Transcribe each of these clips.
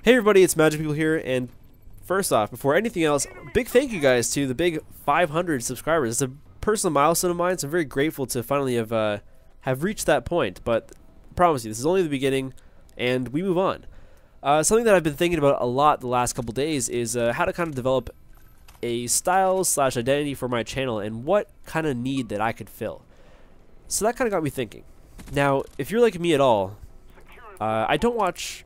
Hey everybody, it's Magic People here, and first off, before anything else, big thank you guys to the big 500 subscribers. It's a personal milestone of mine, so I'm very grateful to finally have reached that point. But I promise you, this is only the beginning, and we move on. Something that I've been thinking about a lot the last couple days is how to kind of develop a style/identity for my channel and what kind of need that I could fill. So that kind of got me thinking. Now, if you're like me at all, I don't watch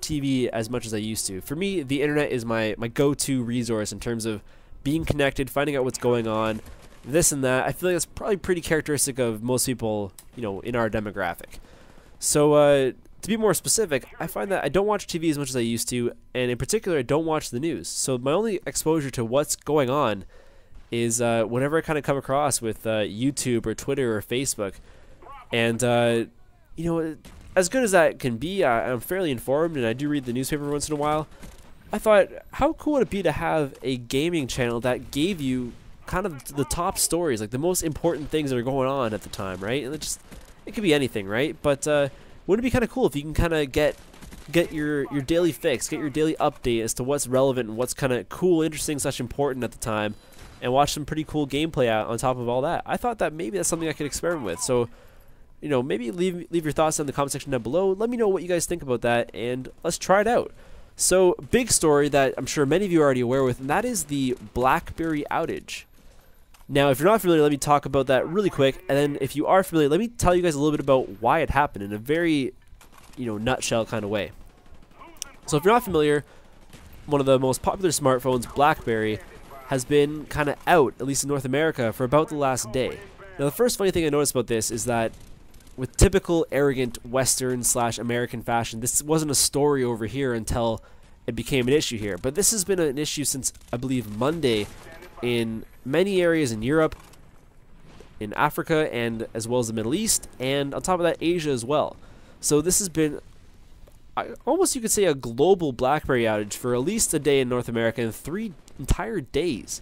TV as much as I used to. For me, the internet is my go-to resource in terms of being connected, finding out what's going on, this and that. I feel like that's probably pretty characteristic of most people, you know, in our demographic. So to be more specific, I find that I don't watch TV as much as I used to, and in particular, I don't watch the news. So my only exposure to what's going on is whenever I kind of come across with YouTube or Twitter or Facebook. And, you know, as good as that can be, I'm fairly informed, and I do read the newspaper once in a while. I thought, how cool would it be to have a gaming channel that gave you kind of the top stories, like the most important things that are going on at the time, right? And it could be anything, right? But wouldn't it be kind of cool if you can kind of get your daily fix, get your daily update as to what's relevant and what's kind of cool, interesting, such important at the time, and watch some pretty cool gameplay out on top of all that. I thought that maybe that's something I could experiment with. So, you know, maybe leave your thoughts in the comment section down below. Let me know what you guys think about that, and let's try it out. So, big story that I'm sure many of you are already aware with, and that is the BlackBerry outage. Now, if you're not familiar, let me talk about that really quick, and then if you are familiar, let me tell you guys a little bit about why it happened in a very, you know, nutshell kind of way. So, if you're not familiar, one of the most popular smartphones, BlackBerry, has been kind of out, at least in North America, for about the last day. Now, the first funny thing I noticed about this is that with typical arrogant Western/American fashion, this wasn't a story over here until it became an issue here. But this has been an issue since, I believe, Monday in many areas in Europe, in Africa, and as well as the Middle East, and on top of that, Asia as well. So this has been almost, you could say, a global BlackBerry outage for at least a day in North America and 3 entire days.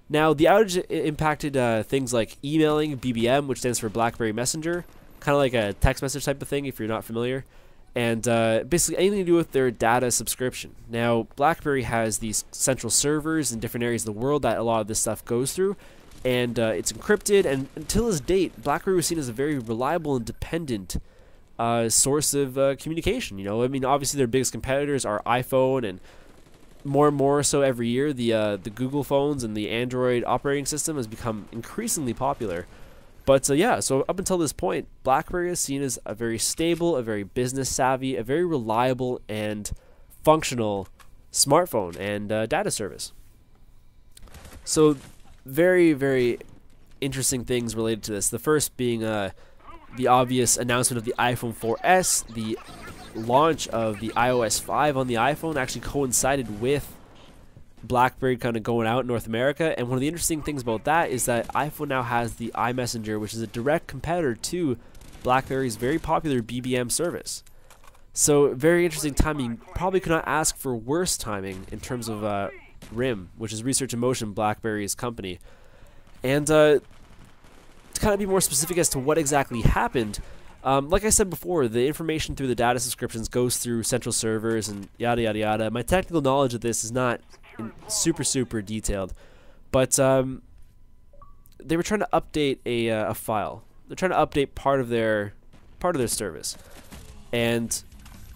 Now, the outage impacted things like emailing, BBM, which stands for BlackBerry Messenger, kind of like a text message type of thing if you're not familiar, and basically anything to do with their data subscription. Now, BlackBerry has these central servers in different areas of the world that a lot of this stuff goes through, and it's encrypted, and until this date, BlackBerry was seen as a very reliable and dependent source of communication. You know, I mean, obviously their biggest competitors are iPhone, and more so every year, the Google phones and the Android operating system has become increasingly popular. But yeah, so up until this point, BlackBerry is seen as a very stable, a very business savvy, a very reliable and functional smartphone and data service. So very, very interesting things related to this. The first being the obvious announcement of the iPhone 4S, the launch of the iOS 5 on the iPhone actually coincided with BlackBerry kind of going out in North America, and one of the interesting things about that is that iPhone now has the iMessenger, which is a direct competitor to BlackBerry's very popular BBM service. So very interesting timing. Probably could not ask for worse timing in terms of RIM, which is Research in Motion, BlackBerry's company. And to kind of be more specific as to what exactly happened, like I said before, the information through the data subscriptions goes through central servers and yada yada yada. My technical knowledge of this is not super detailed, but they were trying to update a file. They're trying to update part of their service, and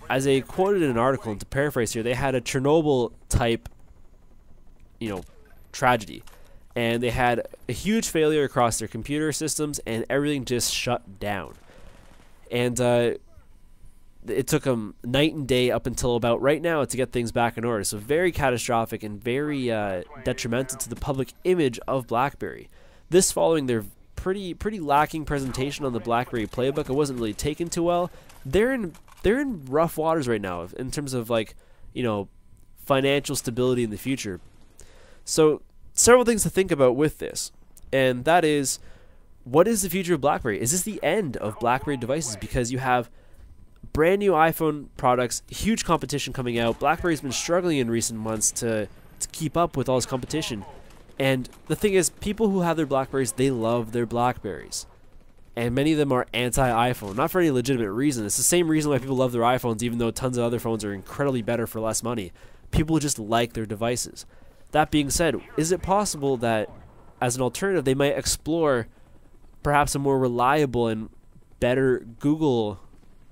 as they quoted in an article, and to paraphrase here, they had a Chernobyl type, you know, tragedy, and they had a huge failure across their computer systems, and everything just shut down. And it took them night and day up until about right now to get things back in order. So very catastrophic and very detrimental to the public image of BlackBerry. This following their pretty lacking presentation on the BlackBerry playbook. It wasn't really taken too well. They're in rough waters right now in terms of, like, you know, financial stability in the future. So several things to think about with this, and that is, what is the future of BlackBerry? Is this the end of BlackBerry devices? Because you have brand new iPhone products, huge competition coming out. BlackBerry's been struggling in recent months to keep up with all this competition. And the thing is, people who have their BlackBerries, they love their BlackBerries. and many of them are anti-iPhone, not for any legitimate reason. It's the same reason why people love their iPhones, even though tons of other phones are incredibly better for less money. People just like their devices. That being said, is it possible that as an alternative they might explore perhaps a more reliable and better Google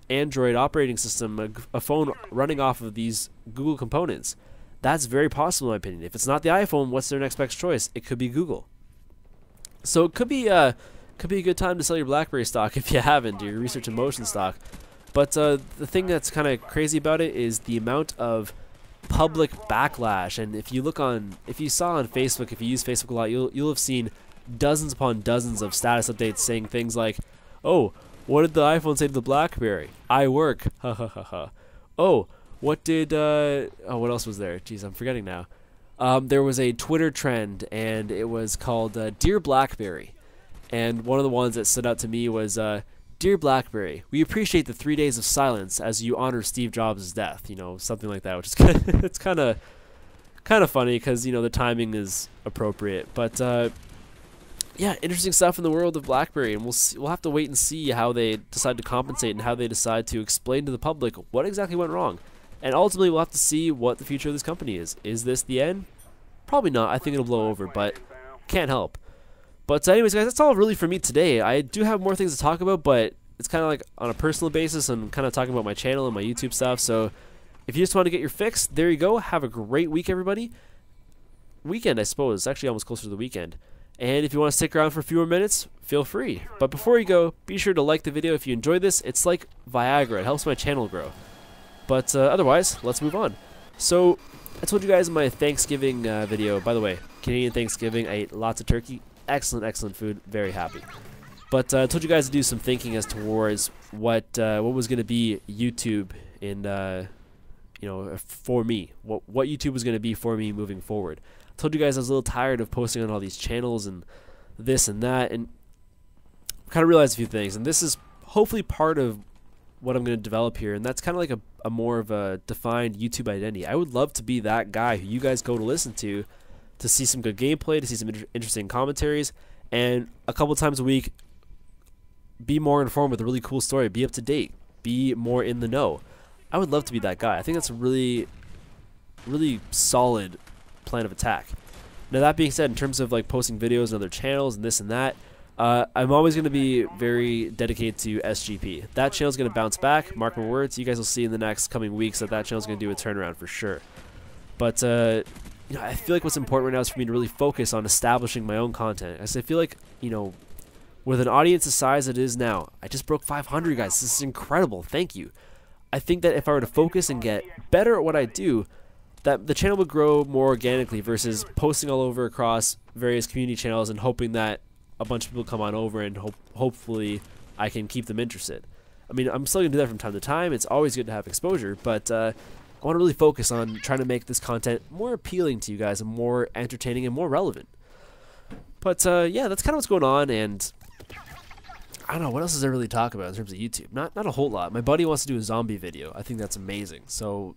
Android operating system, a phone running off of these Google components? That's very possible in my opinion. If it's not the iPhone, what's their next best choice? It could be Google. So it could be a good time to sell your BlackBerry stock if you haven't, your research and motion stock. But the thing that's kind of crazy about it is the amount of public backlash. And if you saw on Facebook, if you use Facebook a lot, you'll have seen dozens upon dozens of status updates saying things like, "Oh, what did the iPhone say to the BlackBerry? I work. Ha ha ha ha. Oh, what did what else was there? Jeez, I'm forgetting now. There was a Twitter trend, and it was called Dear BlackBerry. And one of the ones that stood out to me was, Dear BlackBerry, we appreciate the 3 days of silence as you honor Steve Jobs' death." You know, something like that, which is it's kind of funny because, you know, the timing is appropriate. But yeah, interesting stuff in the world of BlackBerry, and we'll have to wait and see how they decide to compensate and how they decide to explain to the public what exactly went wrong. And ultimately, we'll have to see what the future of this company is. Is this the end? Probably not. I think it'll blow over, but can't help. But anyways, guys, that's all really for me today. I do have more things to talk about, but it's kind of like on a personal basis and kind of talking about my channel and my YouTube stuff. So if you just want to get your fix, there you go. Have a great week, everybody. Weekend, I suppose. It's actually almost closer to the weekend. And if you want to stick around for a few more minutes, feel free. But before you go, be sure to like the video if you enjoyed this. It's like Viagra. It helps my channel grow. But otherwise, let's move on. So I told you guys in my Thanksgiving video, by the way, Canadian Thanksgiving, I ate lots of turkey. Excellent, excellent food. Very happy. But I told you guys to do some thinking as towards what was going to be YouTube in, you know, for me. What YouTube was going to be for me moving forward. I told you guys I was a little tired of posting on all these channels and this and that, and kind of realized a few things. And this is hopefully part of what I'm going to develop here, and that's kind of like a more of a defined YouTube identity. I would love to be that guy who you guys go to listen to see some good gameplay, to see some interesting commentaries, and a couple times a week be more informed with a really cool story, be up to date, be more in the know. I would love to be that guy. I think that's a really, really solid plan of attack. Now that being said, in terms of like posting videos on other channels and this and that, I'm always going to be very dedicated to SGP. That channel's going to bounce back, mark my words. You guys will see in the next coming weeks that channel's going to do a turnaround for sure. But you know, I feel like what's important right now is for me to really focus on establishing my own content. As I feel like, you know, with an audience the size it is now, I just broke 500, guys. This is incredible. Thank you. I think that if I were to focus and get better at what I do, that the channel would grow more organically versus posting all over across various community channels and hoping that a bunch of people come on over and hopefully I can keep them interested. I mean, I'm still going to do that from time to time. It's always good to have exposure, but I want to really focus on trying to make this content more appealing to you guys and more entertaining and more relevant. But yeah, that's kind of what's going on, and I don't know, what else is there really to talk about in terms of YouTube? Not a whole lot. My buddy wants to do a zombie video. I think that's amazing. So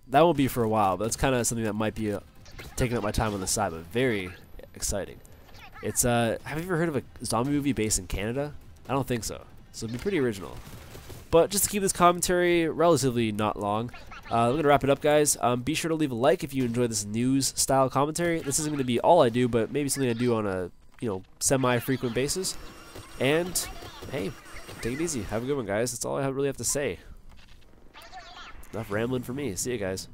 that won't be for a while, but that's kind of something that might be taking up my time on the side, but very exciting. It's have you ever heard of a zombie movie based in Canada? I don't think so. So it'd be pretty original. But just to keep this commentary relatively not long, I'm going to wrap it up, guys. Be sure to leave a like if you enjoy this news-style commentary. This isn't going to be all I do, but maybe something I do on a, you know, semi-frequent basis. And, hey, take it easy. Have a good one, guys. That's all I really have to say. Enough rambling for me. See you guys.